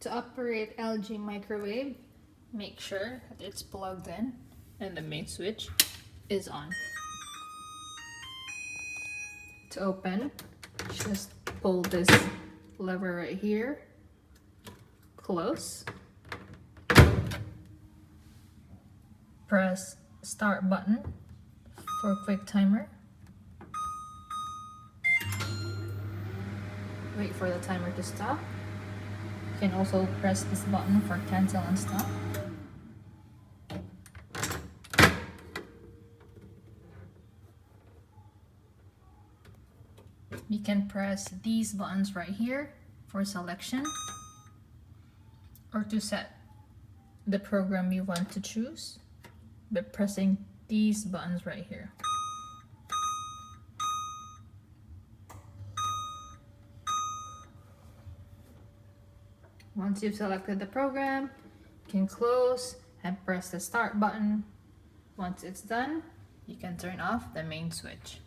To operate LG microwave, make sure that it's plugged in and the main switch is on. To open, just pull this lever right here, close, press start button for quick timer, wait for the timer to stop. You can also press this button for cancel and stop. You can press these buttons right here for selection or to set the program you want to choose by pressing these buttons right here. Once you've selected the program, you can close and press the start button. Once it's done, you can turn off the main switch.